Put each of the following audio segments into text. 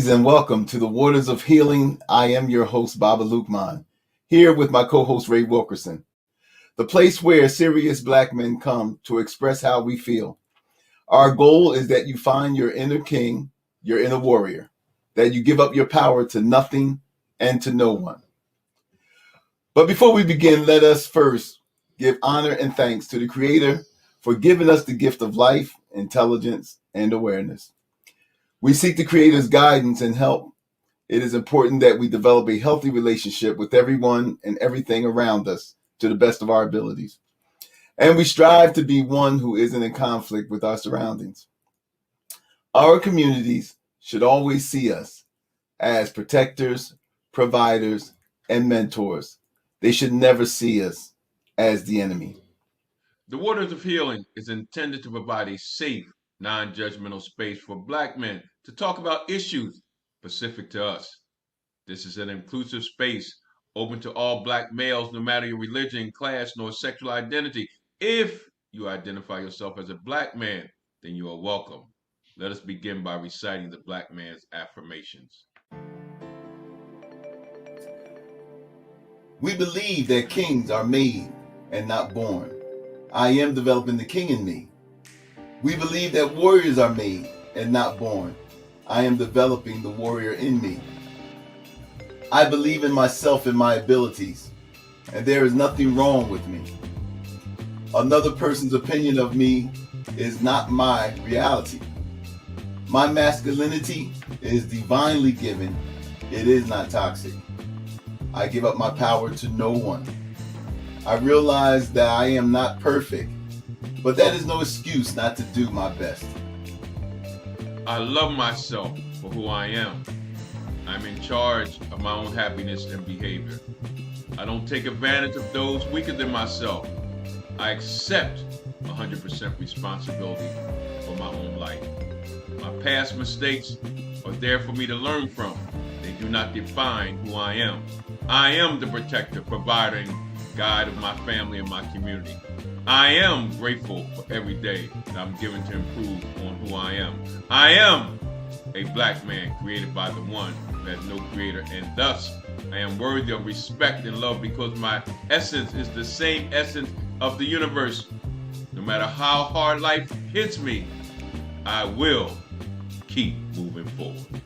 Greetings and welcome to the Waters of Healing. I am your host, Baba Lukman, here with my co-host, Ray Wilkerson, the place where serious Black men come to express how we feel. Our goal is that you find your inner king, your inner warrior, that you give up your power to nothing and to no one. But before we begin, let us first give honor and thanks to the Creator for giving us the gift of life, intelligence, and awareness. We seek the Creator's guidance and help. It is important that we develop a healthy relationship with everyone and everything around us to the best of our abilities. And we strive to be one who isn't in conflict with our surroundings. Our communities should always see us as protectors, providers, and mentors. They should never see us as the enemy. The Waters of Healing is intended to provide a safe, non-judgmental space for Black men to talk about issues specific to us. This is an inclusive space open to all Black males, no matter your religion, class, nor sexual identity. If you identify yourself as a Black man, then you are welcome. Let us begin by reciting the Black man's affirmations. We believe that kings are made and not born. I am developing the king in me. We believe that warriors are made and not born. I am developing the warrior in me. I believe in myself and my abilities, and there is nothing wrong with me. Another person's opinion of me is not my reality. My masculinity is divinely given. It is not toxic. I give up my power to no one. I realize that I am not perfect, but that is no excuse not to do my best. I love myself for who I am. I'm in charge of my own happiness and behavior. I don't take advantage of those weaker than myself. I accept 100% responsibility for my own life. My past mistakes are there for me to learn from. They do not define who I am. I am the protector, provider, and guide of my family and my community. I am grateful for every day that I'm given to improve on who I am. I am a Black man created by the one who has no creator, and thus I am worthy of respect and love because my essence is the same essence of the universe. No matter how hard life hits me, I will keep moving forward.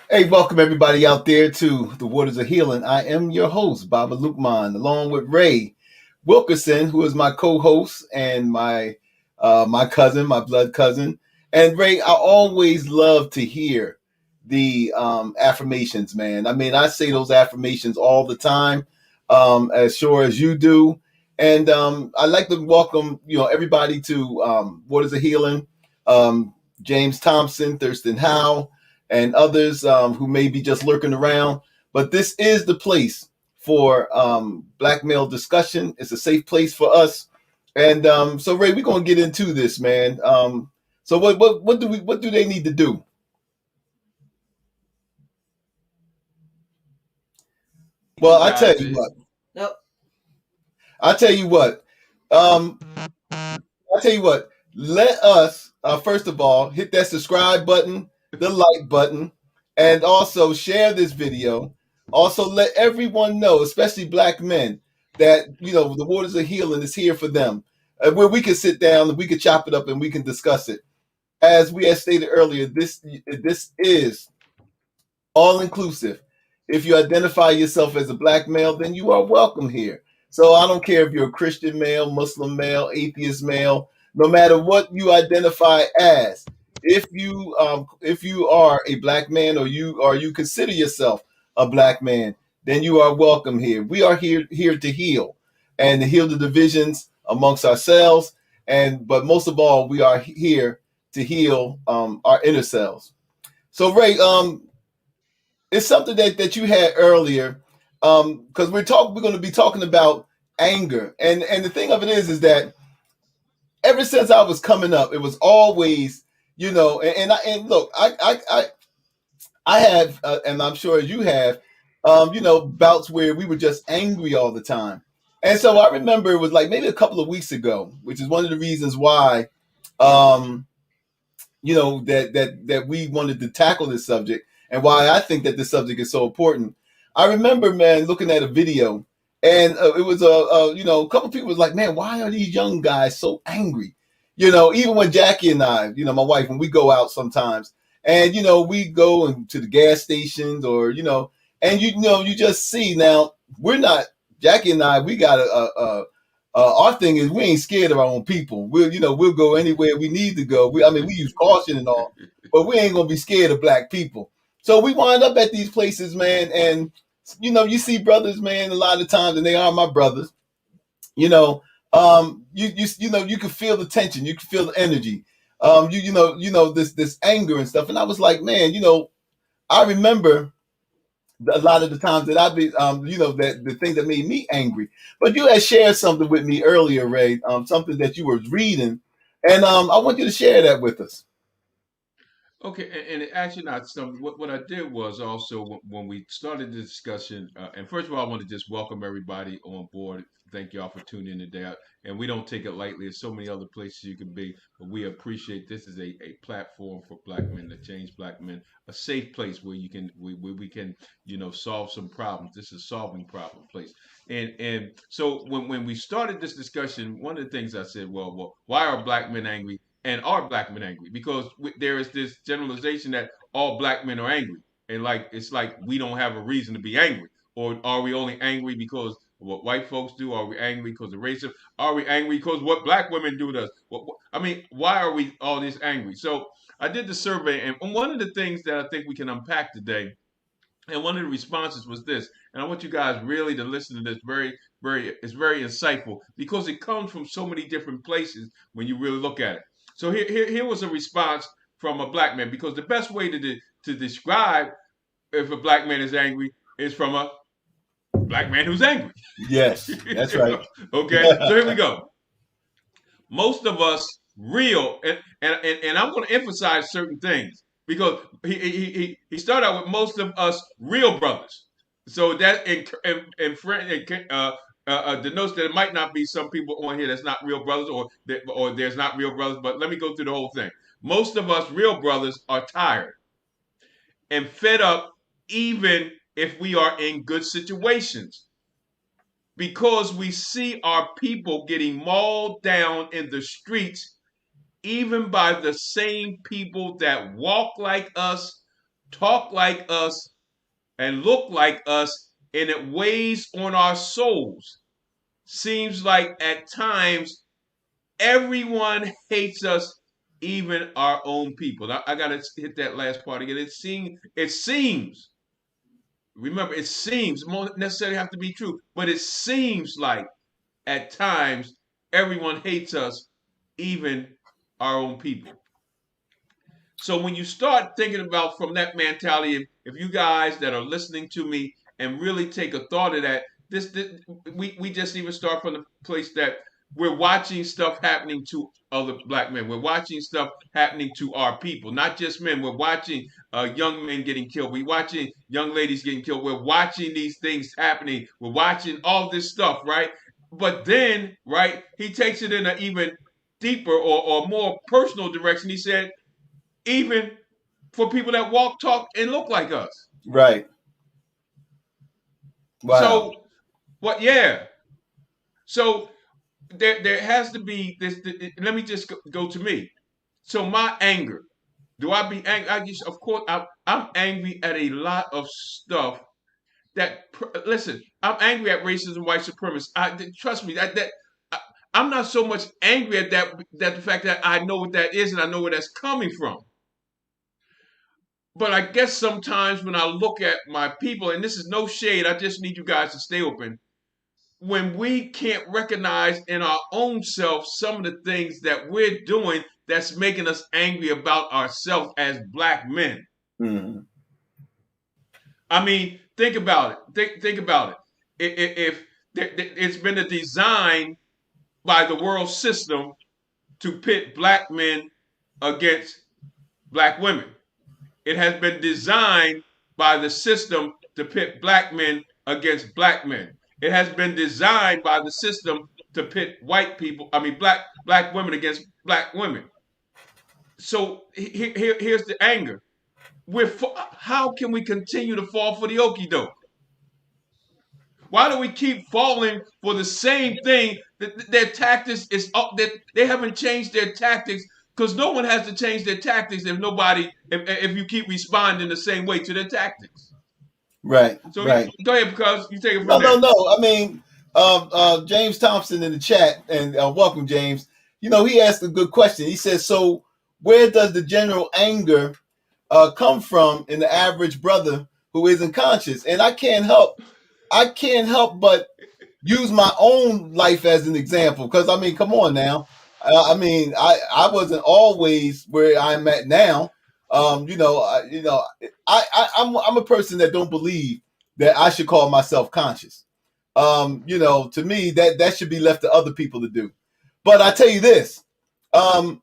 Hey, welcome everybody out there to the Waters of Healing. I am your host, Baba Lukman, along with Ray Wilkerson, who is my co-host and my cousin, my blood cousin. And Ray, I always love to hear the affirmations, man. I mean, I say those affirmations all the time, as sure as you do. And I like to welcome, everybody to Waters of Healing. James Thompson, Thurston Howe, and others who may be just lurking around. But this is the place for Black male discussion. It's a safe place for us. And so, Ray, we're gonna get into this, man. So, what do they need to do? Well, I tell you what. Nope. I tell you what. I tell you what. Let us first of all hit that subscribe button, the like button, and also share this video. Also, let everyone know, especially Black men, that the Waters of Healing is here for them, where we can sit down and we can chop it up and we can discuss it. As we had stated earlier, this is all inclusive. If you identify yourself as a Black male, then you are welcome here. So I don't care if you're a Christian male, Muslim male, atheist male, no matter what you identify as. If you are a Black man or you consider yourself a Black man, then you are welcome here. We are here to heal and to heal the divisions amongst ourselves, but most of all, we are here to heal our inner selves. So Ray, it's something that you had earlier, because we're going to be talking about anger, and the thing of it is that ever since I was coming up, it was always, and look, I have, and I'm sure you have, bouts where we were just angry all the time. And so I remember it was like maybe a couple of weeks ago, which is one of the reasons why, um, that we wanted to tackle this subject and why I think that this subject is so important. I remember, man, looking at a video, and it was a couple of people was like, man, why are these young guys so angry? Even when Jackie and I, my wife, when we go out sometimes, and we go to the gas stations, or and you just see now we're not Jackie and I, we got our thing is we ain't scared of our own people. We'll go anywhere we need to go. I mean, we use caution and all, but we ain't gonna be scared of black people. So we wind up at these places, man, and you see brothers, man, a lot of times, and they are my brothers. You can feel the tension, you can feel the energy, this anger and stuff. And I was like, man, I remember a lot of the times that I've been, that the thing that made me angry. But you had shared something with me earlier, Ray, something that you were reading, and I want you to share that with us. Okay, and actually not some. What I did was also when we started the discussion, and first of all, I want to just welcome everybody on board. Thank y'all for tuning in today, and we don't take it lightly. There's so many other places you can be, but we appreciate this is a platform for Black men to change Black men, a safe place where we can solve some problems. This is a solving problem place, and so when we started this discussion, one of the things I said, well, why are Black men angry? And are Black men angry? Because there is this generalization that all Black men are angry, and it's like we don't have a reason to be angry, or are we only angry because of what white folks do? Are we angry because of racism? Are we angry because what Black women do to us? I mean, why are we all this angry? So I did the survey, and one of the things that I think we can unpack today, and one of the responses was this, and I want you guys really to listen to this. It's very insightful because it comes from so many different places when you really look at it. So here was a response from a Black man, because the best way to describe if a Black man is angry is from a Black man who's angry. Yes, that's right. Okay, so here we go. Most of us real, and I'm going to emphasize certain things because he started out with most of us real brothers. So that denotes that it might not be some people on here that's not real brothers, or there's not real brothers. But let me go through the whole thing. Most of us real brothers are tired and fed up, even if we are in good situations, because we see our people getting mauled down in the streets, even by the same people that walk like us, talk like us, and look like us, and it weighs on our souls. Seems like at times everyone hates us, even our own people. Now, I gotta hit that last part again. It seems. Remember, it seems, it won't necessarily have to be true, but it seems like at times everyone hates us, even our own people. So when you start thinking about from that mentality, if you guys that are listening to me and really take a thought of that, we just even start from the place that we're watching stuff happening to other Black men. We're watching stuff happening to our people, not just men. We're watching young men getting killed. We're watching young ladies getting killed. We're watching these things happening. We're watching all this stuff, right? But then, right, he takes it in an even deeper or more personal direction. He said, even for people that walk, talk, and look like us. Right. Wow. So, what? Yeah. So there has to be this. Let me just go to me. So my anger. Do I be angry? Of course, I'm angry at a lot of stuff. Listen, I'm angry at racism, white supremacy. Trust me, I'm not so much angry at that the fact that I know what that is and I know where that's coming from. But I guess sometimes when I look at my people, and this is no shade, I just need you guys to stay open. When we can't recognize in our own self some of the things that we're doing that's making us angry about ourselves as Black men. Mm-hmm. I mean, think about it. Think about it. If it's been a design by the world system to pit Black men against Black women. It has been designed by the system to pit Black men against Black men. It has been designed by the system to pit white people, I mean black women against black women. So here's the anger. How can we continue to fall for the okie doke? Why do we keep falling for the same thing? Their tactics is up. That they haven't changed their tactics because no one has to change their tactics if you keep responding the same way to their tactics. Right, So right. go ahead because you take it No, from no, there. no. I mean, James Thompson in the chat, and welcome, James. He asked a good question. He says, "So, where does the general anger come from in the average brother who isn't conscious?" And I can't help but use my own life as an example because I mean, come on now. I wasn't always where I'm at now. I'm a person that don't believe that I should call myself conscious. To me that should be left to other people to do. But I tell you this, um,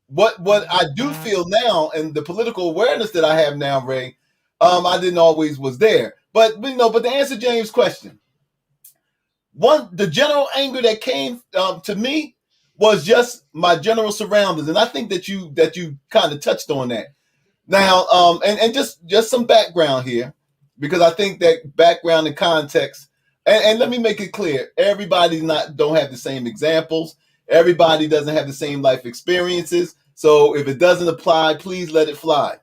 what I do feel now and the political awareness that I have now, Ray, I didn't always was there. But to answer James' question, the general anger that came to me was just my general surroundings, and I think that you kind of touched on that. Now, and just some background here, because I think that background and context, and let me make it clear: everybody not don't have the same examples. Everybody doesn't have the same life experiences. So if it doesn't apply, please let it fly.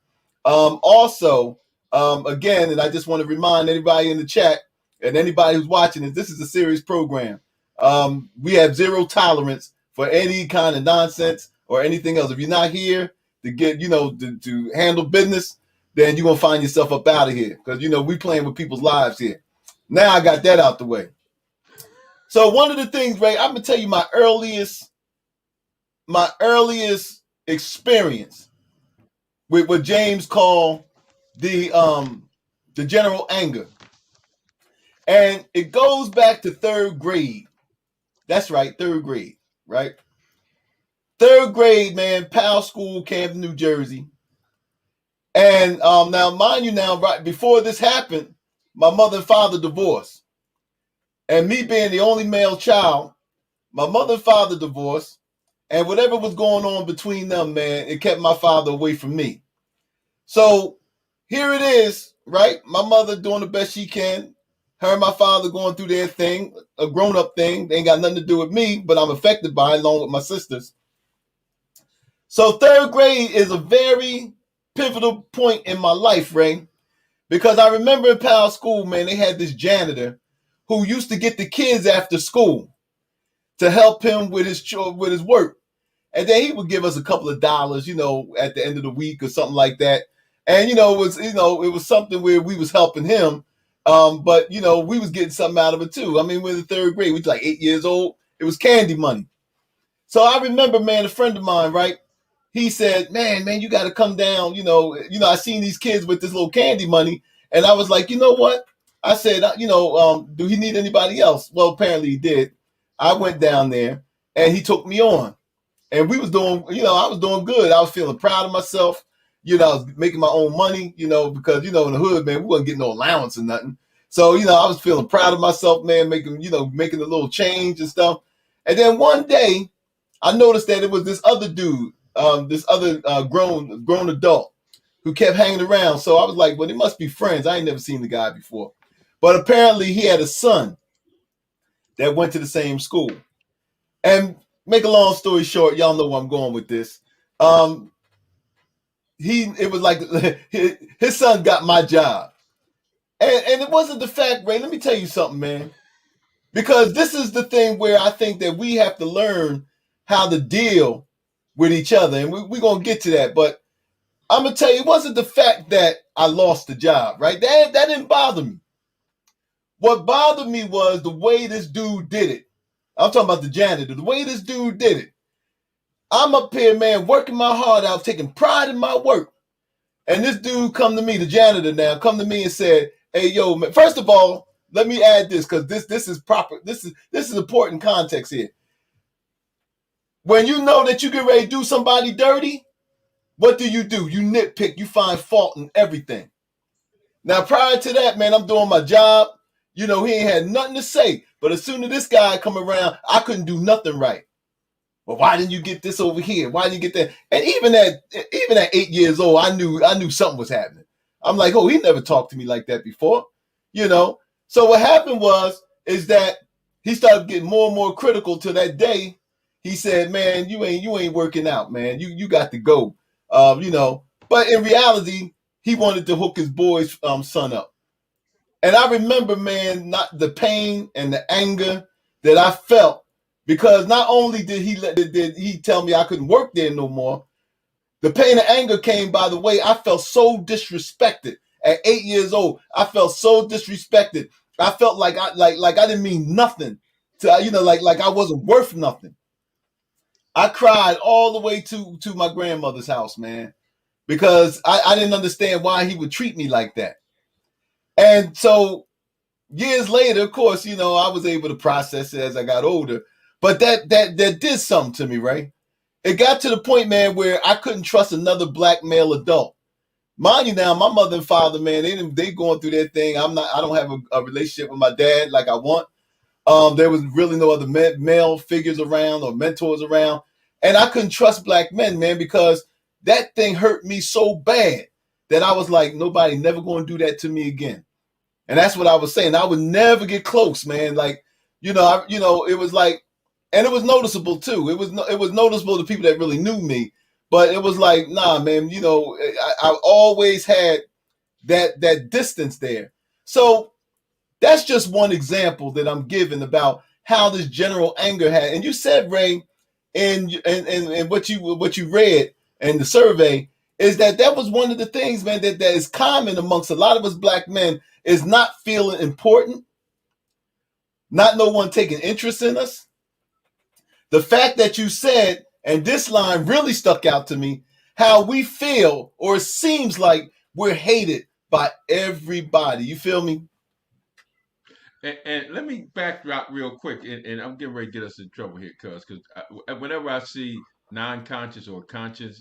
Also, again, and I just want to remind anybody in the chat and anybody who's watching this is a serious program. We have zero tolerance for any kind of nonsense or anything else. If you're not here to get, to handle business, then you're gonna find yourself up out of here because we playing with people's lives here. Now I got that out the way. So one of the things, Ray, I'm gonna tell you my earliest experience with what James called the general anger, and it goes back to third grade. That's right, third grade, right? Third grade, man, Powell School, Camden, New Jersey. And now, mind you, now, right before this happened, my mother and father divorced. And me being the only male child, my mother and father divorced. And whatever was going on between them, man, it kept my father away from me. So here it is, right? My mother doing the best she can. Her and my father going through their thing, a grown-up thing. They ain't got nothing to do with me, but I'm affected by it along with my sisters. So third grade is a very pivotal point in my life, Ray, because I remember in Powell School, man, they had this janitor who used to get the kids after school to help him with his work. And then he would give us a couple of dollars, at the end of the week or something like that. And it was something where we was helping him, but we was getting something out of it too. I mean, we're in the third grade, we was like 8 years old. It was candy money. So I remember, man, a friend of mine, right? He said, man, you got to come down. I seen these kids with this little candy money, and I was like, you know what? I said, do he need anybody else? Well, apparently he did. I went down there, and he took me on. And we was doing, I was doing good. I was feeling proud of myself. I was making my own money, because, in the hood, man, we wasn't getting no allowance or nothing. So, I was feeling proud of myself, man, making a little change and stuff. And then one day I noticed that it was this other dude, this other grown adult who kept hanging around. So I was like, well, they must be friends. I ain't never seen the guy before. But apparently he had a son that went to the same school. And make a long story short, y'all know where I'm going with this. It was like his son got my job. And it wasn't the fact, Ray, let me tell you something, man. Because this is the thing where I think that we have to learn how to deal with each other. And we're going to get to that. But I'm going to tell you, it wasn't the fact that I lost the job, right? That didn't bother me. What bothered me was the way this dude did it. I'm talking about the janitor. The way this dude did it. I'm up here, man, working my heart out, taking pride in my work. And this dude come to me, the janitor now, come to me and said, hey, yo, man, first of all, let me add this because this is proper. This is important context here. When you know that you get ready to do somebody dirty, what do? You nitpick, you find fault in everything. Now, prior to that, man, I'm doing my job. He ain't had nothing to say. But as soon as this guy come around, I couldn't do nothing right. Well, why didn't you get this over here? Why didn't you get that? And even at 8 years old, I knew something was happening. I'm like, oh, he never talked to me like that before. So what happened is that he started getting more and more critical. To that day, he said, "Man, you ain't working out, man. You got to go." But in reality, he wanted to hook his boy's son up. And I remember, man, not the pain and the anger that I felt, because not only did he tell me I couldn't work there no more, the pain and anger came by the way I felt so disrespected at 8 years old. I felt so disrespected. I felt like I didn't mean nothing to like I wasn't worth nothing. I cried all the way to my grandmother's house, man, because I didn't understand why he would treat me like that. And so years later, of course, I was able to process it as I got older. But that did something to me, right? It got to the point, man, where I couldn't trust another black male adult. Mind you, now my mother and father, man, they going through their thing. I don't have a relationship with my dad like I want. There was really no other male figures around or mentors around, and I couldn't trust black men, man, because that thing hurt me so bad that I was like, nobody never going to do that to me again. And that's what I was saying. I would never get close, man. Like, it was like, and it was noticeable too. It was noticeable to people that really knew me, but it was like, nah, man. I always had that distance there. So that's just one example that I'm giving about how this general anger had. And you said, Ray, in what you read in the survey, is that was one of the things, man, that is common amongst a lot of us black men, is not feeling important, not no one taking interest in us. The fact that you said, and this line really stuck out to me, how we feel, or it seems like we're hated by everybody. You feel me? And let me backdrop real quick, and I'm getting ready to get us in trouble here, because whenever I see non-conscious or conscious,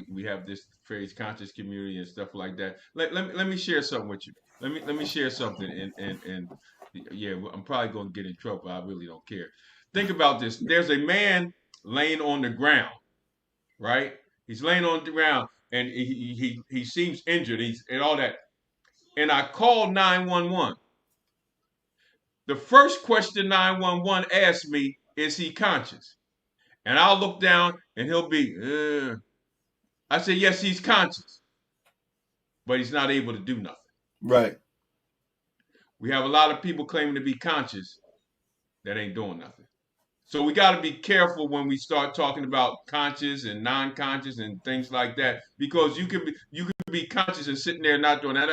we have this phrase conscious community and stuff like that. Let me share something with you. Let me share something, and yeah, I'm probably going to get in trouble. I really don't care. Think about this. There's a man laying on the ground, right? He's laying on the ground, and he seems injured. And all that. And I called 911. The first question 911 asks me, is he conscious? And I'll look down and he'll be, I say, yes, he's conscious, but he's not able to do nothing. Right. We have a lot of people claiming to be conscious that ain't doing nothing. So we got to be careful when we start talking about conscious and non-conscious and things like that, because you can be conscious and sitting there not doing that.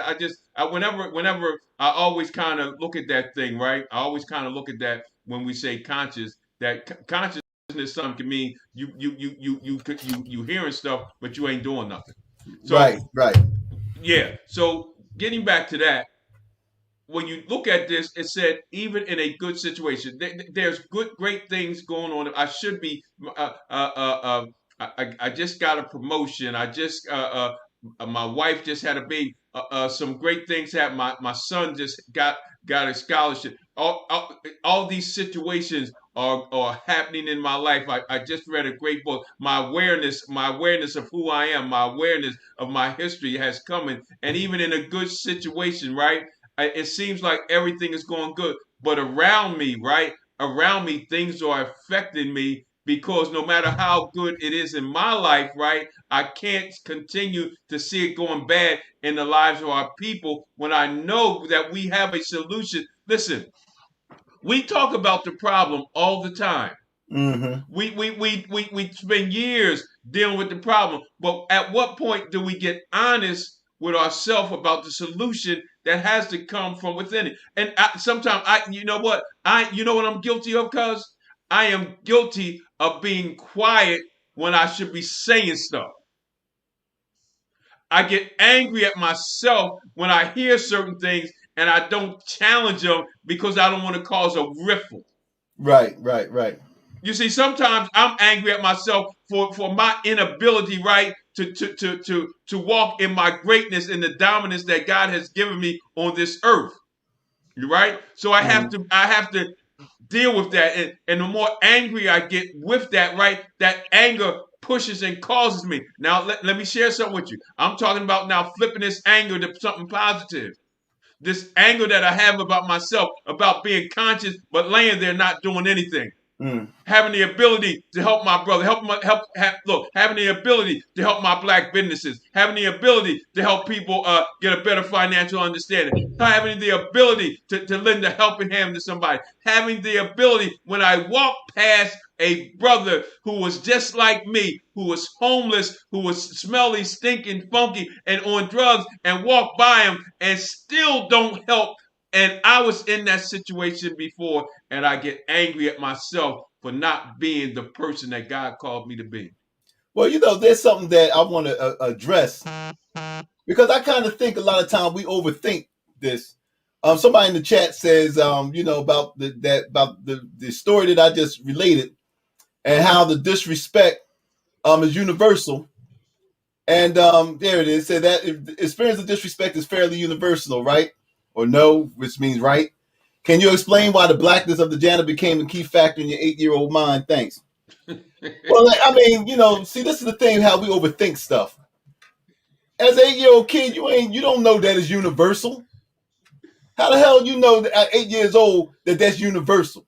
Whenever I always kind of look at that thing, right? I always kind of look at that when we say conscious. That consciousness something can mean you hearing stuff, but you ain't doing nothing. So Right. yeah. So getting back to that, when you look at this, it said even in a good situation, there's great things going on. I should be. I just got a promotion. My wife just had a baby. Some great things happened. My son just got a scholarship. All these situations are happening in my life. I just read a great book. My awareness of who I am, my awareness of my history has come in. And even in a good situation, right? It seems like everything is going good, but around me, right? Around me, things are affecting me, because no matter how good it is in my life, right? I can't continue to see it going bad in the lives of our people when I know that we have a solution. Listen, we talk about the problem all the time. Mm-hmm. We spend years dealing with the problem, but at what point do we get honest with ourselves about the solution that has to come from within it? And sometimes you know what I'm guilty of, cuz I am guilty of being quiet when I should be saying stuff. I get angry at myself when I hear certain things and I don't challenge them because I don't want to cause a riffle. Right. You see, sometimes I'm angry at myself for my inability, right, to walk in my greatness and the dominance that God has given me on this earth. You right? So I have Mhm. to deal with that. And the more angry I get with that, right, that anger pushes and causes me. Now, let me share something with you. I'm talking about now flipping this anger to something positive. This anger that I have about myself, about being conscious, but laying there not doing anything. Mm. Having the ability to help my brother, having the ability to help my black businesses, having the ability to help people get a better financial understanding, having the ability to lend a helping hand to somebody, having the ability when I walk past a brother who was just like me, who was homeless, who was smelly, stinking, funky, and on drugs, and walk by him and still don't help. And I was in that situation before, and I get angry at myself for not being the person that God called me to be. Well, there's something that I want to address because I kind of think a lot of time we overthink this. Somebody in the chat says, about the story that I just related and how the disrespect is universal. And there it is. Say that experience of disrespect is fairly universal, right? Or no, which means right. Can you explain why the blackness of the janitor became a key factor in your 8-year-old mind? Thanks. Well, I mean, see, this is the thing how we overthink stuff. As an 8-year-old kid, you don't know that is universal. How the hell you know that at 8 years old that's universal?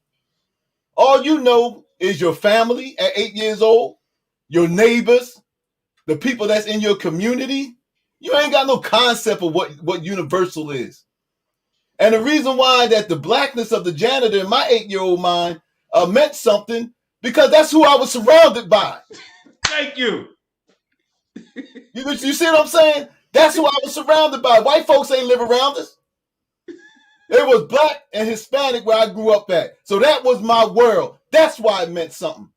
All you know is your family at 8 years old, your neighbors, the people that's in your community. You ain't got no concept of what universal is. And the reason why that the blackness of the janitor in my 8-year-old mind meant something because that's who I was surrounded by. Thank you. You see what I'm saying? That's who I was surrounded by. White folks ain't live around us. It was black and Hispanic where I grew up at. So that was my world. That's why it meant something.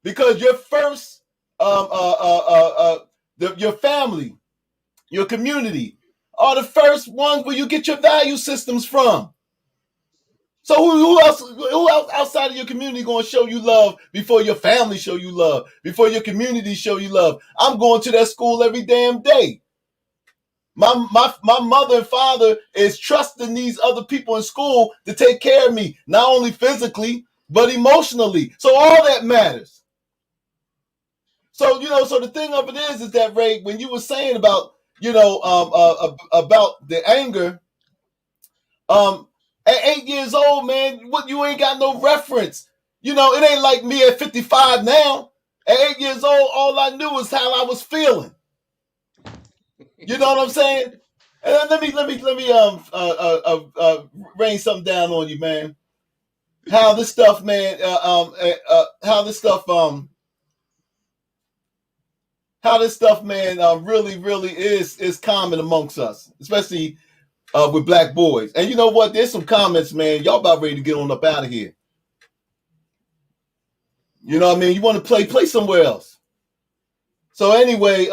Because your first, your family, your community are the first ones where you get your value systems from. So who else outside of your community going to show you love before your family show you love, before your community show you love? I'm going to that school every damn day. My mother and father is trusting these other people in school to take care of me, not only physically, but emotionally. So all that matters. So, so the thing of it is that, Ray, when you were saying about, about the anger, at 8 years old, man, what you ain't got no reference. It ain't like me at 55 now. At 8 years old, all I knew was how I was feeling. You know what I'm saying? And let me rain something down on you, man. How this stuff, man, really, really is common amongst us, especially with black boys. And you know what? There's some comments, man. Y'all about ready to get on up out of here. You know what I mean? You want to play somewhere else. So anyway,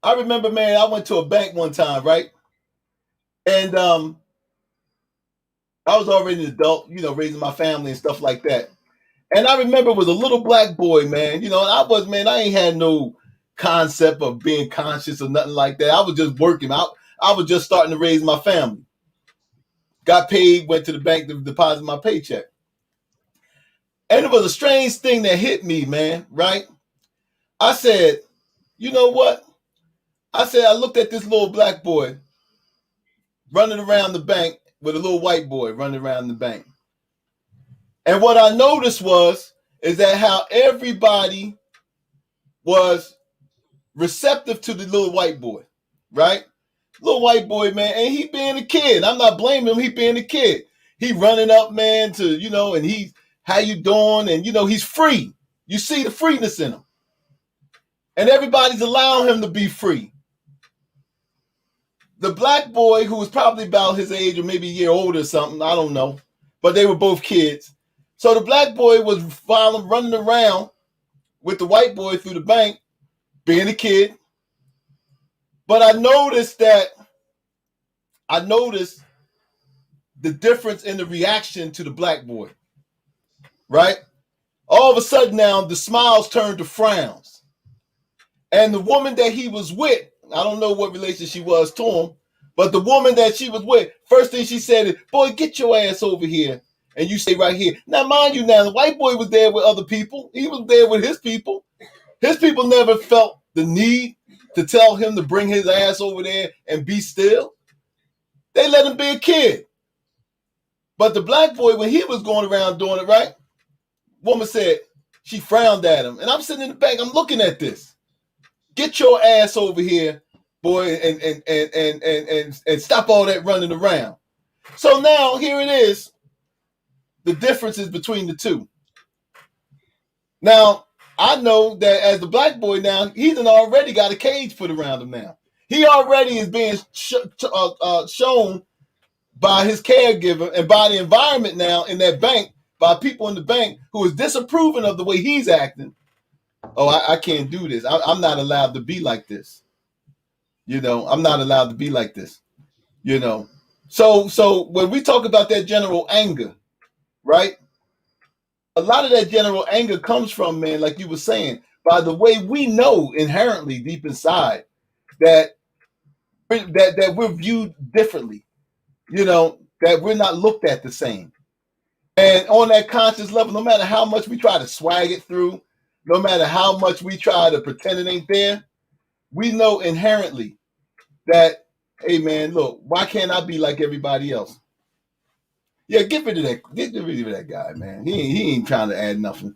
I remember, man, I went to a bank one time, right? And I was already an adult, raising my family and stuff like that. And I remember it was a little black boy, man. And I ain't had no concept of being conscious or nothing like that. I was just working out. I was just starting to raise my family. Got paid, went to the bank to deposit my paycheck. And it was a strange thing that hit me, man, right? I said, you know what? I looked at this little black boy running around the bank with a little white boy running around the bank. And what I noticed is that how everybody was receptive to the little white boy, right? Little white boy, man, and he being a kid. I'm not blaming him. He being a kid. He running up, man, to, and he's, how you doing? And, he's free. You see the freeness in him. And everybody's allowing him to be free. The black boy, who was probably about his age or maybe a year older or something, I don't know, but they were both kids. So the black boy was running around with the white boy through the bank, being a kid. But I noticed the difference in the reaction to the black boy, right? All of a sudden now, the smiles turned to frowns. And the woman that he was with, I don't know what relation she was to him, But the woman that she was with, first thing she said is, boy, get your ass over here. And you stay right here. Now, mind you, now, the white boy was there with other people. He was there with his people. His people never felt the need to tell him to bring his ass over there and be still. They let him be a kid. But the black boy, when he was going around doing it right, woman said, she frowned at him. And I'm sitting in the back, I'm looking at this. Get your ass over here, boy, and stop all that running around. So now here it is, the differences between the two. Now, I know that as the black boy now, he's already got a cage put around him now. He already is being shown by his caregiver and by the environment now in that bank, by people in the bank who is disapproving of the way he's acting. Oh, I can't do this. I'm not allowed to be like this. You know, I'm not allowed to be like this. You know, so when we talk about that general anger, right? A lot of that general anger comes from, man, like you were saying, by the way we know inherently deep inside that we're viewed differently. You know, that we're not looked at the same. And on that conscious level, no matter how much we try to swag it through, no matter how much we try to pretend it ain't there, we know inherently that, hey man, look, why can't I be like everybody else? Yeah, get rid of that guy, man. He ain't trying to add nothing.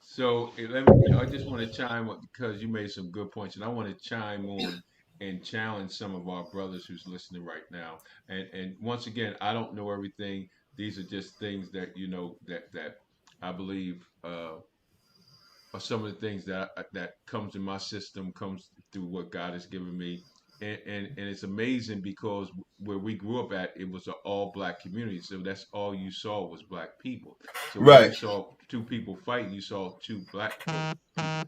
So I just want to chime up because you made some good points, and I want to chime on and challenge some of our brothers who's listening right now. And once again, I don't know everything. These are just things that that I believe are some of the things that comes in my system, comes through what God has given me. And it's amazing because where we grew up at, it was an all black community. So that's all you saw was black people. So when you Right. saw two people fighting, you saw two black people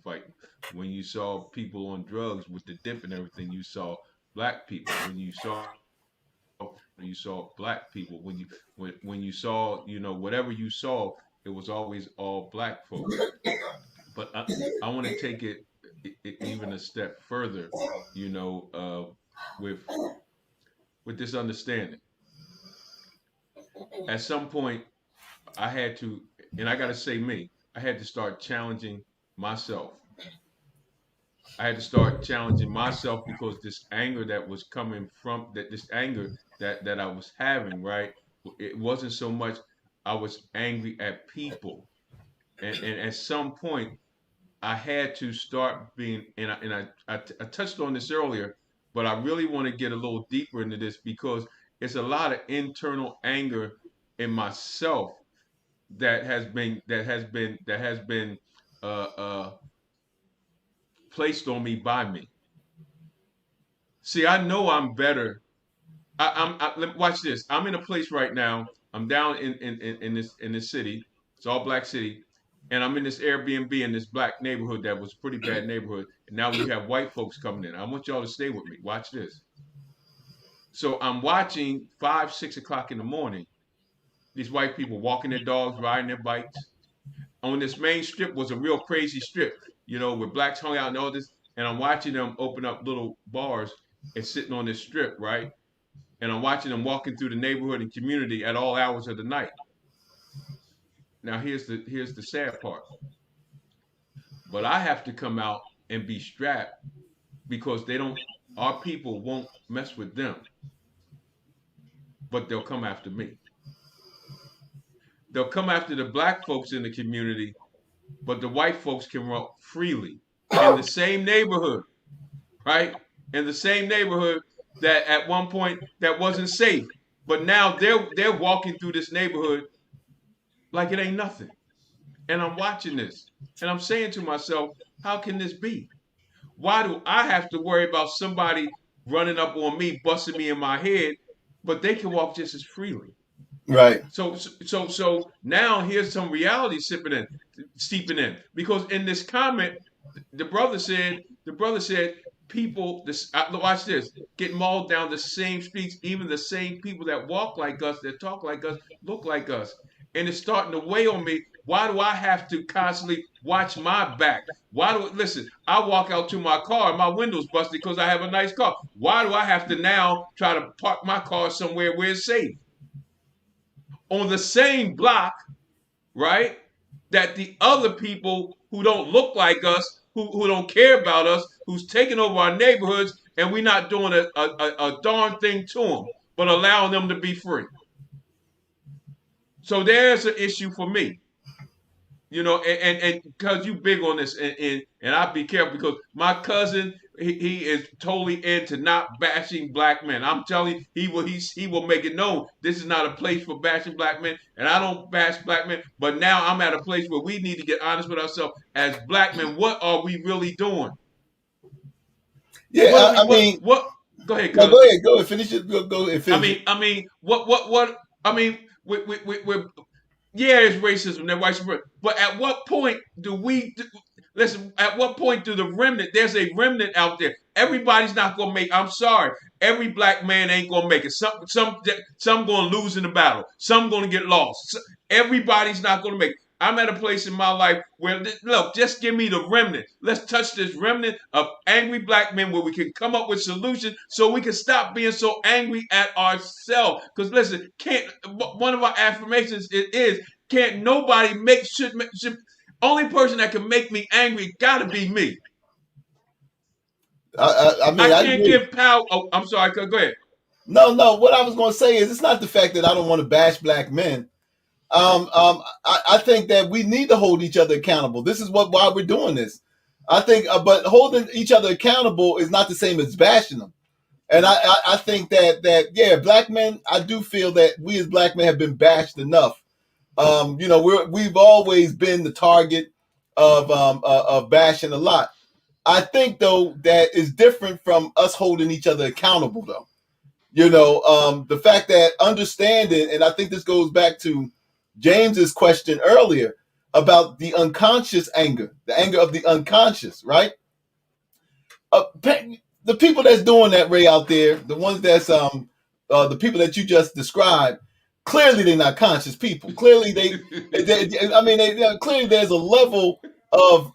fighting. When you saw people on drugs with the dip and everything, you saw black people. When you saw black people, when you saw whatever you saw, it was always all black folks. But I want to take it even a step further, with this understanding. At some point, I had to, and I got to say me, I had to start challenging myself. I had to start challenging myself because this anger that was coming from this anger that I was having, right? It wasn't so much I was angry at people, and at some point I had to start being, I touched on this earlier, but I really want to get a little deeper into this because it's a lot of internal anger in myself that has been uh, uh, placed on me by me. See, I know I'm better. Watch this. I'm in a place right now. I'm down in this city. It's all black city, and I'm in this Airbnb in this black neighborhood that was a pretty bad neighborhood. And now we have white folks coming in. I want y'all to stay with me. Watch this. So I'm watching 5, 6 o'clock in the morning. These white people walking their dogs, riding their bikes. On this main strip was a real crazy strip, where blacks hung out and all this. And I'm watching them open up little bars and sitting on this strip, right? And I'm watching them walking through the neighborhood and community at all hours of the night. Now here's the sad part. But I have to come out and be strapped because our people won't mess with them, but they'll come after me. They'll come after the black folks in the community, but the white folks can walk freely in the same neighborhood, right? In the same neighborhood that at one point that wasn't safe, but now they're walking through this neighborhood like it ain't nothing. And I'm watching this, and I'm saying to myself, how can this be? Why do I have to worry about somebody running up on me, busting me in my head, but they can walk just as freely? Right. So now here's some reality seeping in, because in this comment, the brother said people, watch this, get mauled down the same streets, even the same people that walk like us, that talk like us, look like us, and it's starting to weigh on me. Why do I have to constantly watch my back? Listen? I walk out to my car and my window's busted because I have a nice car. Why do I have to now try to park my car somewhere where it's safe? On the same block, right? That the other people who don't look like us, who don't care about us, who's taking over our neighborhoods, and we're not doing a darn thing to them, but allowing them to be free. So there's an issue for me. And because you big on this, and I be careful because my cousin he is totally into not bashing black men. I'm telling you, he will make it known this is not a place for bashing black men, and I don't bash black men. But now I'm at a place where we need to get honest with ourselves as black men. What are we really doing? Yeah, I mean, what? Go ahead. No, go ahead. Finish it. Go ahead. Finish I mean, what? I mean, we're yeah, it's racism, that white supremacy. But at what point do listen? At what point do the remnant? There's a remnant out there. Everybody's not gonna make. I'm sorry. Every black man ain't gonna make it. Some gonna lose in the battle. Some gonna get lost. Everybody's not gonna make it. I'm at a place in my life where, look, just give me the remnant. Let's touch this remnant of angry black men where we can come up with solutions so we can stop being so angry at ourselves. Because listen, one of our affirmations is can't nobody should only person that can make me angry got to be me. I mean, I can't give power. Oh, I'm sorry. Go ahead. No. What I was going to say is it's not the fact that I don't want to bash black men. I think that we need to hold each other accountable. This is why we're doing this. I think, but holding each other accountable is not the same as bashing them. And I think that yeah, black men, I do feel that we as black men have been bashed enough. We've always been the target of bashing a lot. I think though that is different from us holding each other accountable though. The fact that understanding, and I think this goes back to James's question earlier about the unconscious anger, the anger of the unconscious, right? The people that's doing that, Ray, out there, the ones that's the people that you just described, clearly they're not conscious people. Clearly clearly there's a level of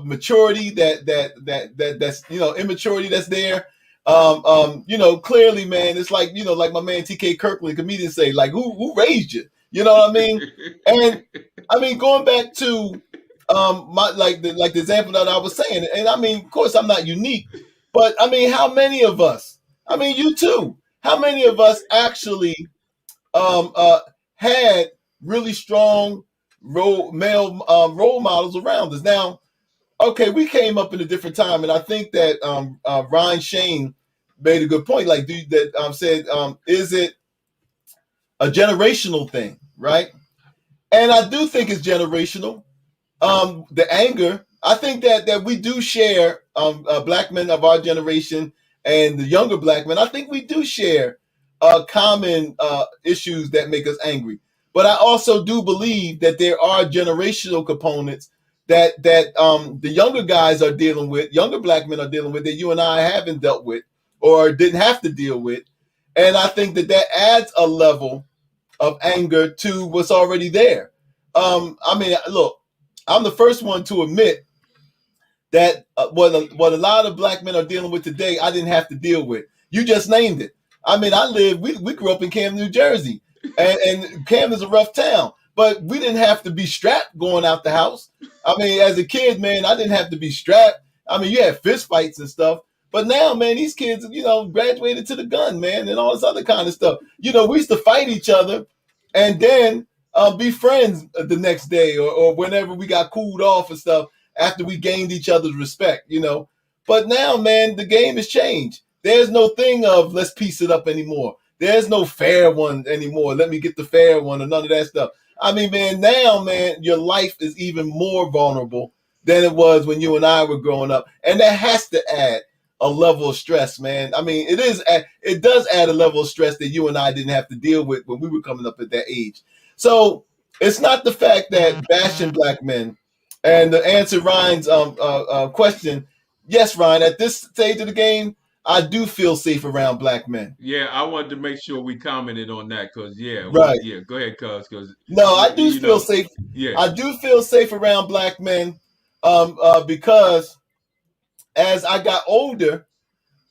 maturity that's immaturity that's there. Clearly, man, it's like like my man TK Kirkland, comedian, say, like, who raised you? You know what I mean? And I mean, going back to the example that I was saying, and I mean, of course, I'm not unique, but I mean, how many of us? I mean, you too. How many of us actually had really strong male role models around us? Now, okay, we came up in a different time, and I think that Ryan Shane made a good point. Like, said, is it a generational thing, right? And I do think it's generational. The anger, I think that we do share, black men of our generation and the younger black men. I think we do share common issues that make us angry. But I also do believe that there are generational components that the younger guys are dealing with, younger black men are dealing with, that you and I haven't dealt with or didn't have to deal with. And I think that adds a level of anger to what's already there. I mean, look, I'm the first one to admit that what a lot of black men are dealing with today, I didn't have to deal with. You just named it. I mean, we grew up in Camden, New Jersey, and Camden's a rough town, but we didn't have to be strapped going out the house. I mean, as a kid, man, I didn't have to be strapped. I mean, you had fist fights and stuff, but now, man, these kids, graduated to the gun, man, and all this other kind of stuff. We used to fight each other and then be friends the next day or whenever we got cooled off and stuff after we gained each other's respect, But now, man, the game has changed. There's no thing of let's piece it up anymore. There's no fair one anymore. Let me get the fair one or none of that stuff. I mean, man, now, man, your life is even more vulnerable than it was when you and I were growing up. And that has to add a level of stress, man. I mean, it does add a level of stress that you and I didn't have to deal with when we were coming up at that age. So it's not the fact that bashing black men. And to answer Ryan's question, yes, Ryan, at this stage of the game, I do feel safe around black men. Yeah, I wanted to make sure we commented on that because Right. yeah. Go ahead, cuz, because No, I do you feel know, safe. yeah, I do feel safe around black men, because as I got older,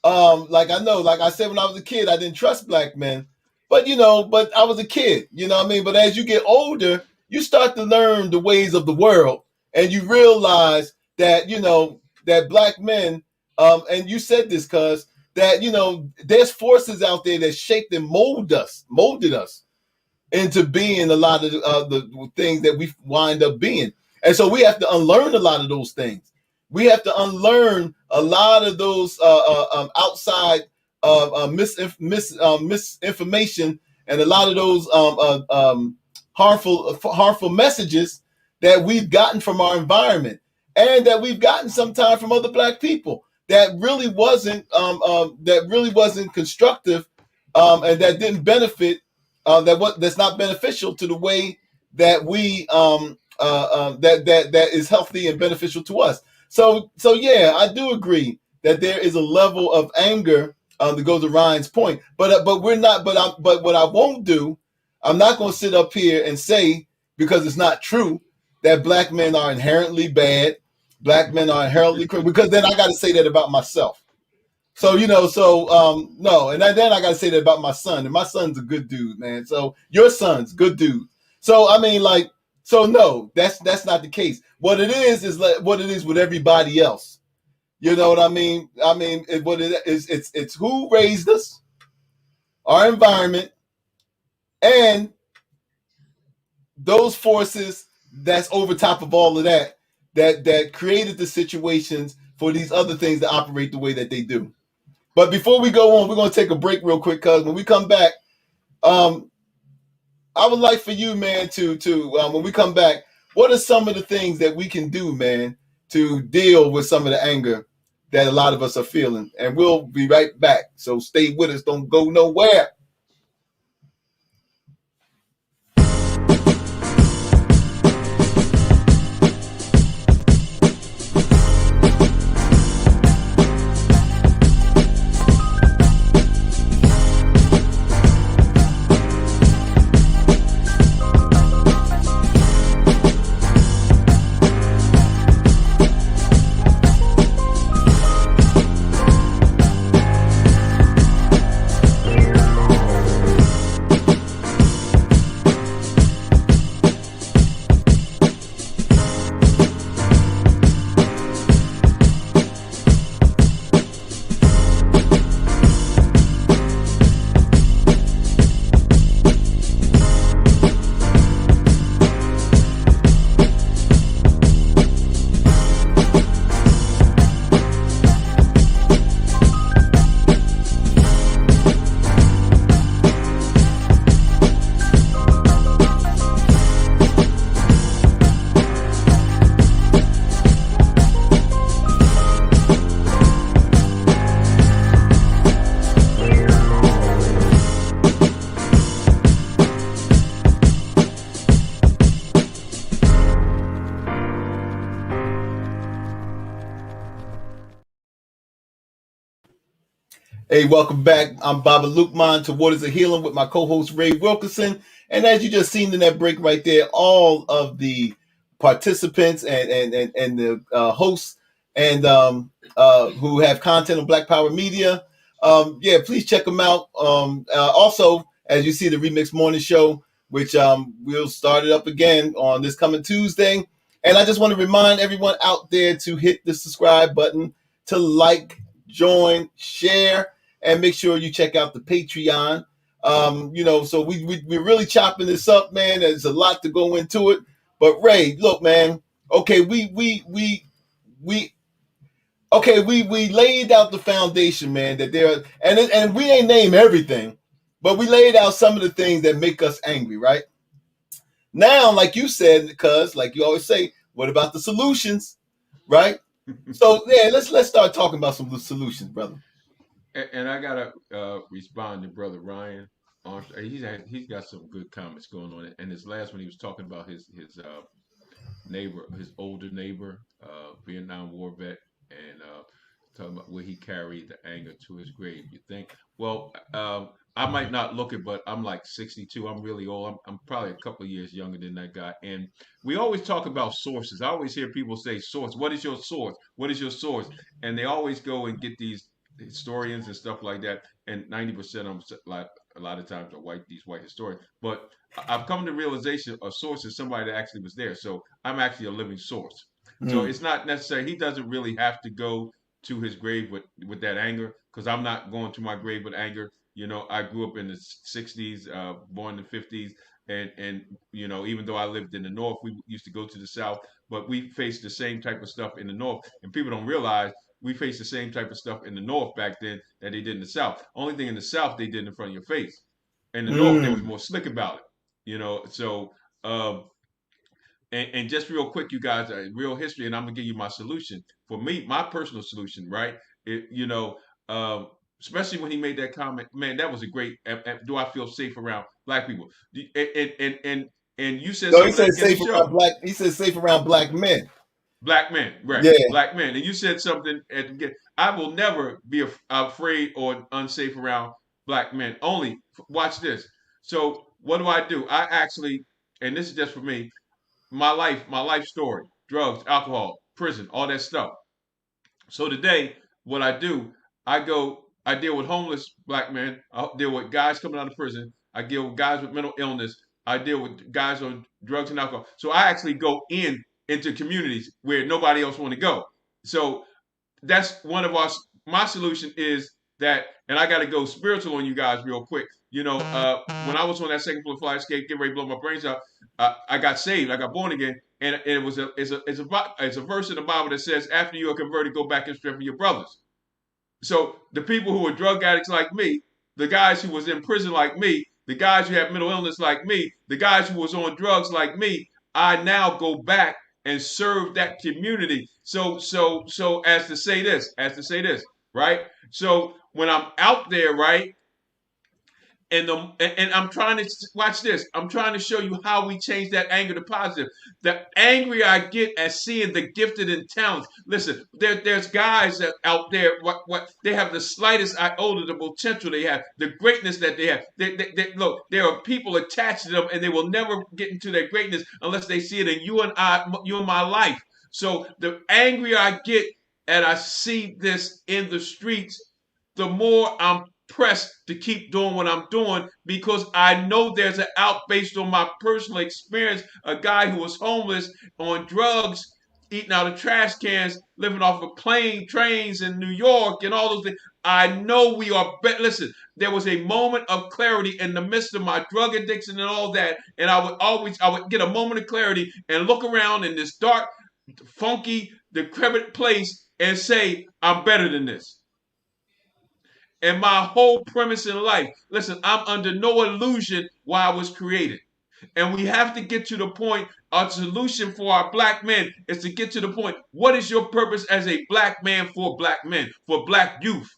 like I know, like I said, when I was a kid, I didn't trust black men, but but I was a kid, you know what I mean? But as you get older, you start to learn the ways of the world, and you realize that, that black men, and you said this, cuz, that, there's forces out there that shaped and molded us into being a lot of the things that we wind up being. And so we have to unlearn a lot of those things. We have to unlearn a lot of those outside misinformation, and a lot of those harmful messages that we've gotten from our environment, and that we've gotten sometimes from other black people, that really wasn't constructive, and that didn't benefit, that's not beneficial to the way that we that is healthy and beneficial to us. So yeah, I do agree that there is a level of anger, that goes to Ryan's point, but we're not. But what I won't do, I'm not going to sit up here and say, because it's not true, that black men are inherently bad, black men are inherently criminal, because then I got to say that about myself. So no, and then I gotta say that about my son, and my son's a good dude, man. So your son's good dude. So I mean, like, so no, that's not the case. What it is like what it is with everybody else. You know what I mean? What it is, it's who raised us, our environment, and those forces that's over top of all of that, that created the situations for these other things to operate the way that they do. But before we go on, we're going to take a break real quick, because when we come back, um, I would like for you, man, to when we come back, what are some of the things that we can do, man, to deal with some of the anger that a lot of us are feeling? And we'll be right back. So stay with us. Don't go nowhere. Hey, welcome back. I'm Baba Lukman to Waters of Healing with my co-host Ray Wilkerson. And as you just seen in that break right there, all of the participants and the hosts, and who have content on Black Power Media, yeah, please check them out. Also, as you see, the Remix Morning Show, which we'll start it up again on this coming Tuesday. And I just want to remind everyone out there to hit the subscribe button, to like, join, share, and make sure you check out the Patreon. So we're really chopping this up, man. There's a lot to go into it. But Ray, look, man. Okay, we we laid out the foundation, man. That there are, and we ain't name everything, but we laid out some of the things that make us angry, right? Now, like you said, because like you always say, what about the solutions, right? So yeah, let's start talking about some solutions, brother. And I gotta respond to brother Ryan Armstrong. He's got some good comments going on. And his last one, he was talking about his neighbor, his older neighbor, Vietnam War vet, and Talking about where he carried the anger to his grave. You think? Well, I might not look it, but I'm like 62. I'm really old. I'm probably a couple of years younger than that guy. And we always talk about sources. I always hear people say source. What is your source? What is your source? And they always go and get these historians and stuff like that. And 90% of them, like a lot of times, are white. These white historians. But I've come to the realization a source is somebody that actually was there. So I'm actually a living source. So Mm. it's not necessary. He doesn't really have to go to his grave with that anger, because I'm not going to my grave with anger. You know, I grew up in the 60s, born in the 50s, and you know, even though I lived in the north, we used to go to the south, but we faced the same type of stuff in the north, and people don't realize we faced the same type of stuff in the north back then that they did in the south. Only thing in the south they did in front of your face. In the north, they was Mm. more slick about it. You know, so um, and just real quick, you guys, real history, and I'm gonna give you my solution. For me, my personal solution, right? You know, um, especially when he made that comment, man, that was a great. Do I feel safe around black people? And you said No, he some of that said against safe the show. around black. He said safe around black men. Black men, right? Yeah. Black men, and you said something at the beginning. I will never be afraid or unsafe around black men. Only watch this. So what do? I actually, and this is just for me, my life story, drugs, alcohol, prison, all that stuff. So today, what I do, I deal with homeless black men. I deal with guys coming out of prison. I deal with guys with mental illness. I deal with guys on drugs and alcohol. So I actually go into communities where nobody else want to go. So that's one of our my solution is that, and I got to go spiritual on you guys real quick. You know, when I was on that second floor flight escape, getting ready to blow my brains out, I got saved. I got born again, and it was it's a verse in the Bible that says, "After you are converted, go back and strengthen your brothers." So the people who were drug addicts like me, the guys who was in prison like me, the guys who had mental illness like me, the guys who was on drugs like me, I now go back and serve that community. So as to say this, right? So when I'm out there, right, and I'm trying to watch this. I'm trying to show you how we change that anger to positive. The angry I get at seeing the gifted and talents. Listen, there's guys that out there. What they have the slightest iota the potential they have, the greatness that they have. Look, there are people attached to them, and they will never get into their greatness unless they see it in you and my life. So the angrier I get, and I see this in the streets, the more I'm pressed to keep doing what I'm doing, because I know there's an out based on my personal experience. A guy who was homeless on drugs, eating out of trash cans, living off of plane trains in New York, and all those things. I know we are. Listen, there was a moment of clarity in the midst of my drug addiction and all that, and I would get a moment of clarity and look around in this dark, funky, decrepit place and say, I'm better than this. And my whole premise in life, listen, I'm under no illusion why I was created. And we have to get to the point, our solution for our black men is to get to the point, what is your purpose as a black man for black men, for black youth?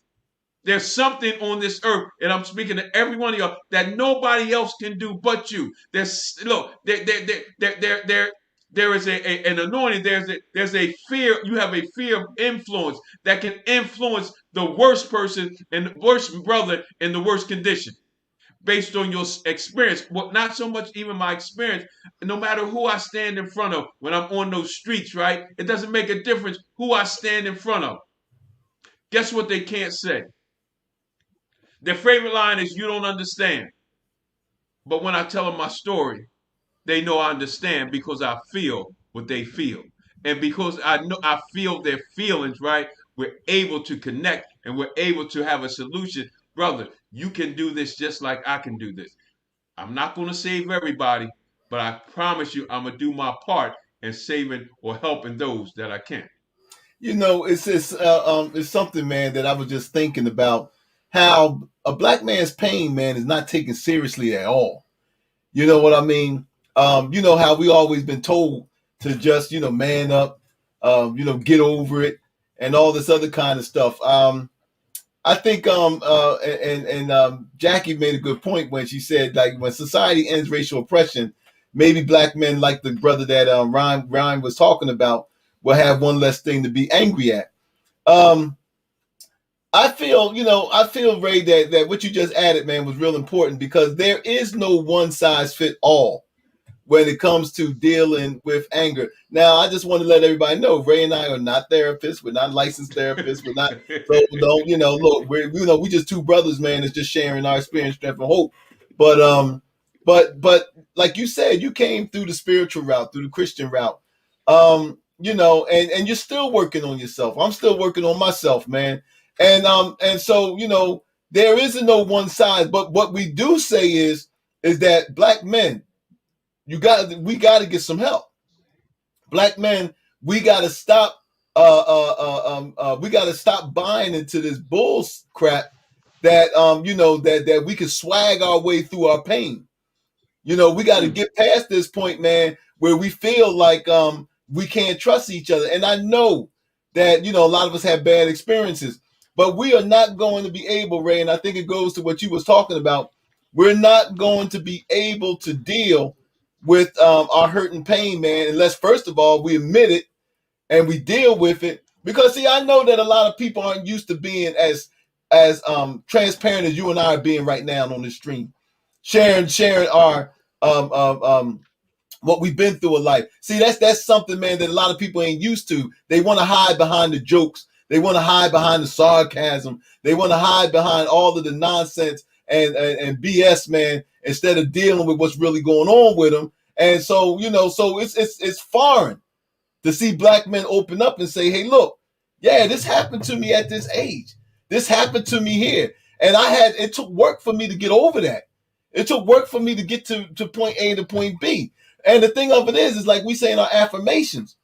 There's something on this earth, and I'm speaking to every one of y'all, that nobody else can do but you. There's look, there is an anointing. There's a fear. You have a fear of influence that can influence the worst person and the worst brother in the worst condition based on your experience. Well, not so much even my experience. No matter who I stand in front of when I'm on those streets, right? It doesn't make a difference who I stand in front of. Guess what they can't say? Their favorite line is, "You don't understand." But when I tell them my story, they know I understand because I feel what they feel. And because I know I feel their feelings, right? We're able to connect and we're able to have a solution. Brother, you can do this just like I can do this. I'm not going to save everybody, but I promise you I'm going to do my part in saving or helping those that I can. You know, it's something, man, that I was just thinking about how a black man's pain, man, is not taken seriously at all. You know what I mean? You know how we always been told to just, man up, get over it, and all this other kind of stuff. I think Jackie made a good point when she said, like, when society ends racial oppression, maybe black men, like the brother that Ryan was talking about, will have one less thing to be angry at. Um, I feel, Ray, that what you just added, man, was real important because there is no one size fit all when it comes to dealing with anger. Now, I just want to let everybody know, Ray and I are not therapists. We're not licensed therapists. We're not. So don't, look, we just two brothers, man. That's just sharing our experience, strength, and hope. But but like you said, you came through the spiritual route, through the Christian route. And you're still working on yourself. I'm still working on myself, man. And so there isn't no one size. But what we do say is that black men, we got to get some help. Black men, we got to stop. We got to stop buying into this bull crap that that we can swag our way through our pain. We got to get past this point, man, where we feel like we can't trust each other. And I know that a lot of us have bad experiences, but we are not going to be able, Ray. And I think it goes to what you was talking about. We're not going to be able to deal with our hurt and pain, man, unless first of all we admit it and we deal with it. Because see, I know that a lot of people aren't used to being as transparent as you and I are being right now on this stream, sharing our what we've been through in life. See, that's something, man, that a lot of people ain't used to. They want to hide behind the jokes. They want to hide behind the sarcasm. They want to hide behind all of the nonsense and BS, man, instead of dealing with what's really going on with them. And so, so it's foreign to see black men open up and say, "Hey, look, yeah, this happened to me at this age. This happened to me here." And it took work for me to get over that. It took work for me to get to point A to point B. And the thing of it is like we say in our affirmations,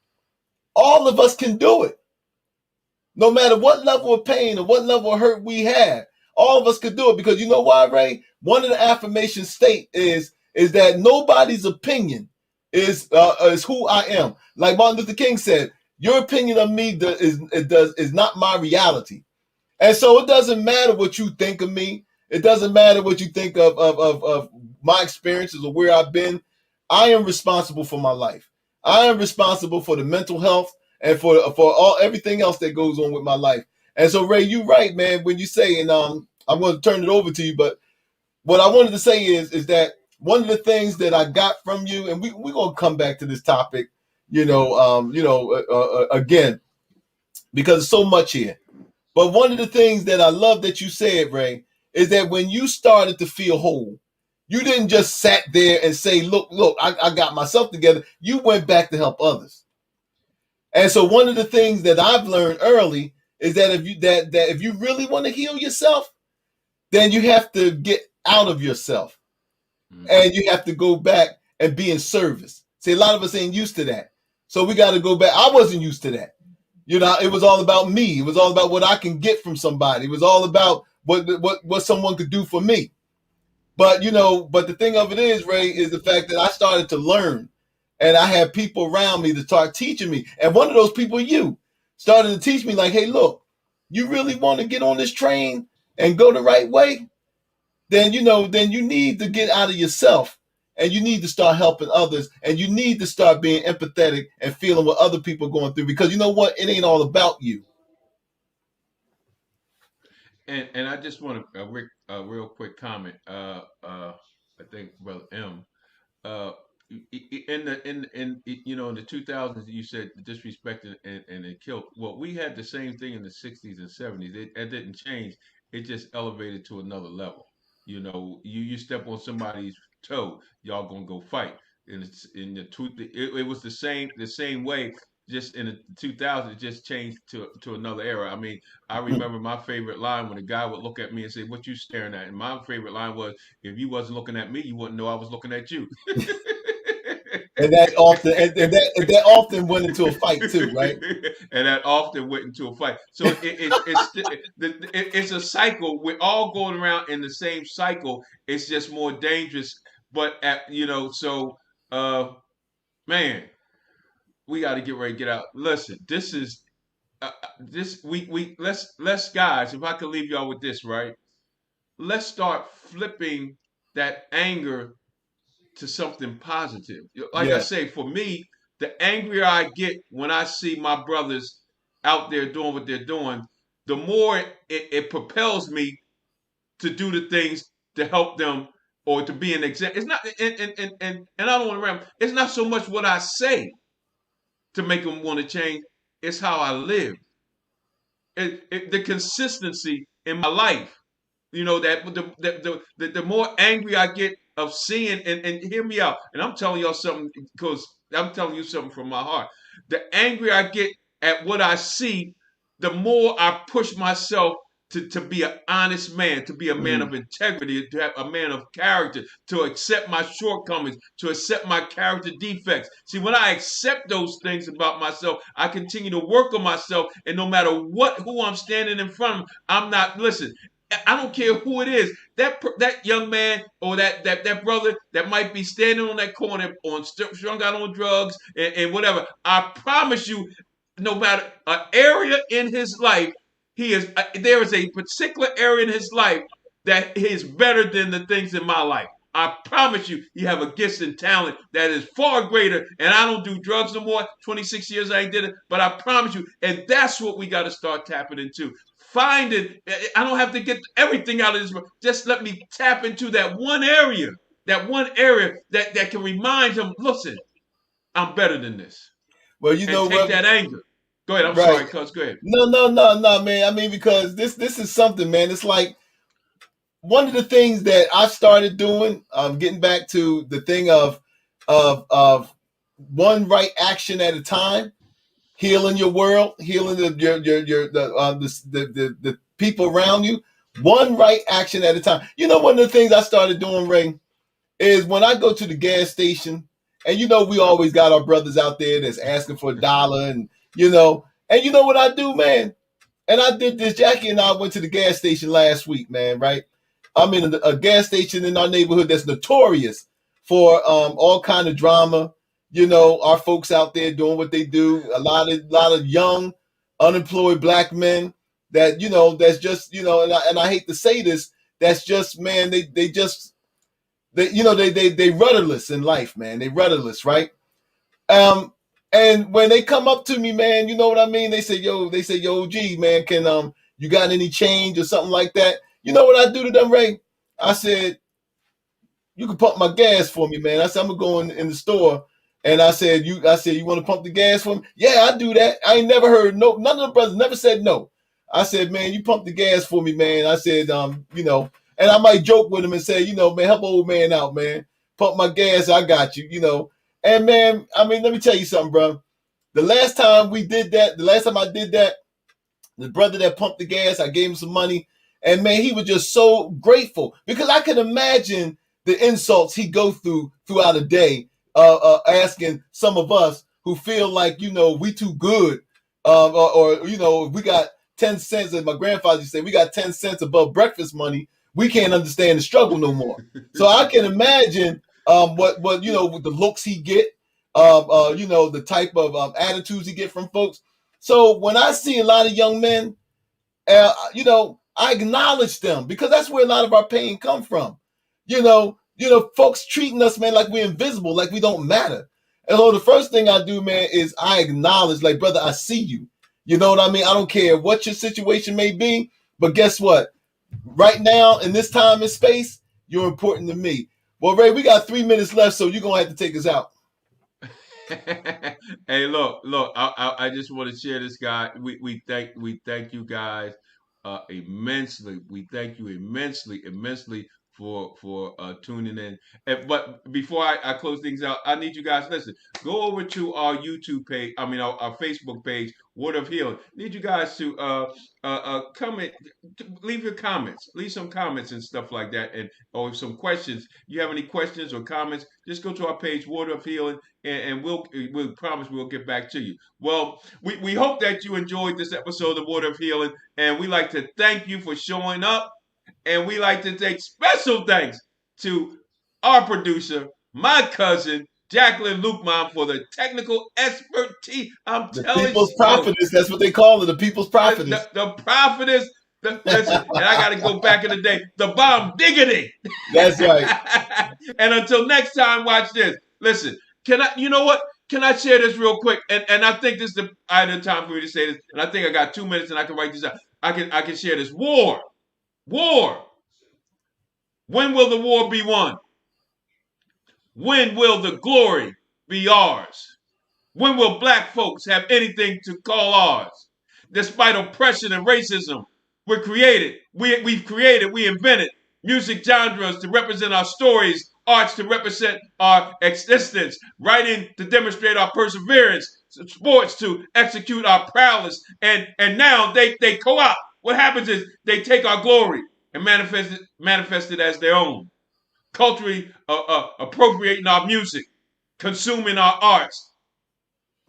all of us can do it. No matter what level of pain or what level of hurt we have, all of us could do it. Because you know why, Ray? One of the affirmations state is that nobody's opinion is who I am. Like Martin Luther King said, your opinion of me is not my reality. And so it doesn't matter what you think of me. It doesn't matter what you think of my experiences or where I've been. I am responsible for my life. I am responsible for the mental health and for everything else that goes on with my life. And so, Ray, you're right, man, when you say, and I'm going to turn it over to you, but what I wanted to say is that one of the things that I got from you, and we're going to come back to this topic, again, because there's so much here. But one of the things that I love that you said, Ray, is that when you started to feel whole, you didn't just sat there and say, look, I got myself together. You went back to help others. And so one of the things that I've learned early is that if you really want to heal yourself, then you have to get out of yourself. And you have to go back and be in service. See, a lot of us ain't used to that. So we got to go back. I wasn't used to that. It was all about me. It was all about what I can get from somebody. It was all about what someone could do for me. But but the thing of it is, Ray, is the fact that I started to learn, and I had people around me to start teaching me. And one of those people, you, started to teach me like, hey, look, you really want to get on this train and go the right way? Then then you need to get out of yourself. And you need to start helping others, and you need to start being empathetic and feeling what other people are going through. Because you know what? It ain't all about you. And I just want a real quick comment. I think Brother M. Uh, in the 2000s, you said disrespected and it killed. Well, we had the same thing in the 60s and 70s. It didn't change. It just elevated to another level. You step on somebody's toe, y'all gonna go fight. And it's in it was the same way. Just in the 2000s, it just changed to another era. I mean, I remember my favorite line when a guy would look at me and say, "What you staring at?" And my favorite line was, "If you wasn't looking at me, you wouldn't know I was looking at you." And that often went into a fight too, right? And that often went into a fight. So it's a cycle. We're all going around in the same cycle. It's just more dangerous. But so uh, man, we got to get ready to get out. Listen, this is this we let's guys. If I could leave y'all with this, right? Let's start flipping that anger to something positive. Like I Yes. say, for me, the angrier I get when I see my brothers out there doing what they're doing, the more it propels me to do the things to help them or to be an example. It's not, and I don't want to ramble. It's not so much what I say to make them want to change. It's how I live. The consistency in my life. You know that the more angry I get of seeing and hear me out. And I'm telling y'all something because I'm telling you something from my heart. The angrier I get at what I see, the more I push myself to be an honest man, to be a man of integrity, to have a man of character, to accept my shortcomings, to accept my character defects. See, when I accept those things about myself, I continue to work on myself, and no matter who I'm standing in front of, I'm not, listen, I don't care who it is. That young man or that brother that might be standing on that corner strung out on drugs and whatever. I promise you, no matter an area in his life, there is a particular area in his life that is better than the things in my life. I promise you, you have a gift and talent that is far greater. And I don't do drugs no more. 26 years I ain't did it, but I promise you, and that's what we got to start tapping into. Find it. I don't have to get everything out of this. Just let me tap into that one area that can remind him, listen, I'm better than this. Well, you know what? Take that anger. Go ahead. I'm sorry, cuz. Go ahead. No, man. I mean, because this is something, man. It's like one of the things that I started doing. Getting back to the thing of one right action at a time, healing your world, healing the people around you, one right action at a time. You know, one of the things I started doing, Ray, is when I go to the gas station, and you know we always got our brothers out there that's asking for $1, and you know what I do, man. And I did this. Jackie and I went to the gas station last week, man. Right? I'm in a gas station in our neighborhood that's notorious for all kind of drama. You know, our folks out there doing what they do. A lot of young, unemployed black men that, you know, that's just, you know, and I hate to say this, that's just, man, they rudderless in life, man. They rudderless, right? And when they come up to me, man, you know what I mean? They say, yo, gee, man, can you got any change or something like that? You know what I do to them, Ray? I said, you can pump my gas for me, man. I said, I'm gonna go in the store. And I said, you want to pump the gas for me? Yeah, I do that. I ain't never heard no, none of the brothers never said no. I said, man, you pump the gas for me, man. I said, you know, and I might joke with him and say, you know, man, help old man out, man. Pump my gas, I got you, you know. And man, I mean, let me tell you something, bro. The last time I did that, the brother that pumped the gas, I gave him some money. And man, he was just so grateful because I can imagine the insults he go throughout a day. Asking some of us who feel like, you know, we too good, or you know, we got 10 cents, as my grandfather used to say, we got 10 cents above breakfast money. We can't understand the struggle no more. So I can imagine what you know, with the looks he get, you know, the type of attitudes he get from folks. So when I see a lot of young men, you know, I acknowledge them because that's where a lot of our pain come from. You know, folks treating us, man, like we're invisible, like we don't matter. And so the first thing I do, man, is I acknowledge, like, brother, I see you. You know what I mean? I don't care what your situation may be, but guess what? Right now, in this time and space, you're important to me. Well, Ray, we got 3 minutes left, so you're going to have to take us out. Hey, look, I just want to share this, guy. We thank you guys immensely. We thank you immensely for tuning in. But before I close things out, I need you guys, listen, go over to our YouTube page, our Facebook page, Word of Healing. Need you guys to comment, leave your comments, leave some comments and stuff like that, or some questions. You have any questions or comments, just go to our page, Word of Healing, and we'll promise we'll get back to you. Well, we hope that you enjoyed this episode of Word of Healing, and we like to thank you for showing up. And we like to take special thanks to our producer, my cousin, Jacqueline Lukeman, for the technical expertise. I'm telling you. The people's prophetess, that's what they call it, the people's prophetess. The prophetess. Listen, and I got to go back in the day, the bomb diggity. That's right. And until next time, watch this. Listen, you know what? Can I share this real quick? And I think this is the I had time for me to say this, and I think I got 2 minutes, and I can write this out. I can share this. War. When will the war be won? When will the glory be ours? When will black folks have anything to call ours? Despite oppression and racism, we've created, we invented music genres to represent our stories, arts to represent our existence, writing to demonstrate our perseverance, sports to execute our prowess, and now they co-opt. What happens is they take our glory and manifest it as their own, culturally appropriating our music, consuming our arts,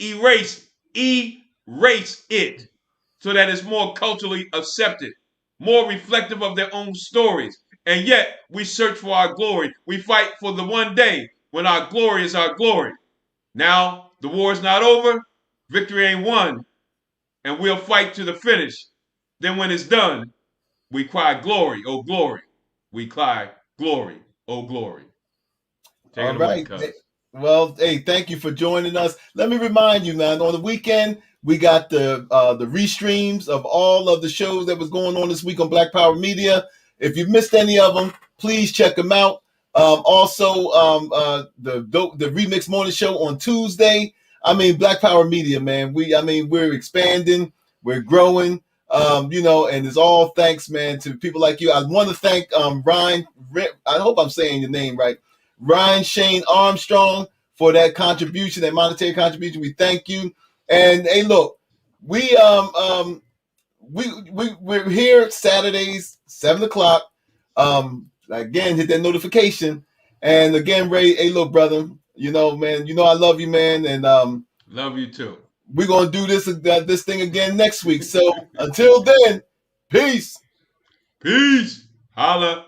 erase it so that it's more culturally accepted, more reflective of their own stories. And yet we search for our glory. We fight for the one day when our glory is our glory. Now the war is not over, victory ain't won, and we'll fight to the finish. Then when it's done, we cry glory, oh glory. We cry glory, oh glory. Take All it away, right. cuz. Well, hey, thank you for joining us. Let me remind you, man, on the weekend, we got the restreams of all of the shows that was going on this week on Black Power Media. If you missed any of them, please check them out. Also, the Remix Morning Show on Tuesday. I mean, Black Power Media, man. We're expanding, we're growing, and it's all thanks, man, to people like you. I want to thank Ryan. I hope I'm saying your name right. Ryan Shane Armstrong for that contribution, that monetary contribution. We thank you. And hey, look, we're here Saturdays, 7:00. Again, hit that notification. And again, Ray, hey, look, brother, man, I love you, man, and love you too. We're gonna do this thing again next week. So until then, peace. Peace. Holla.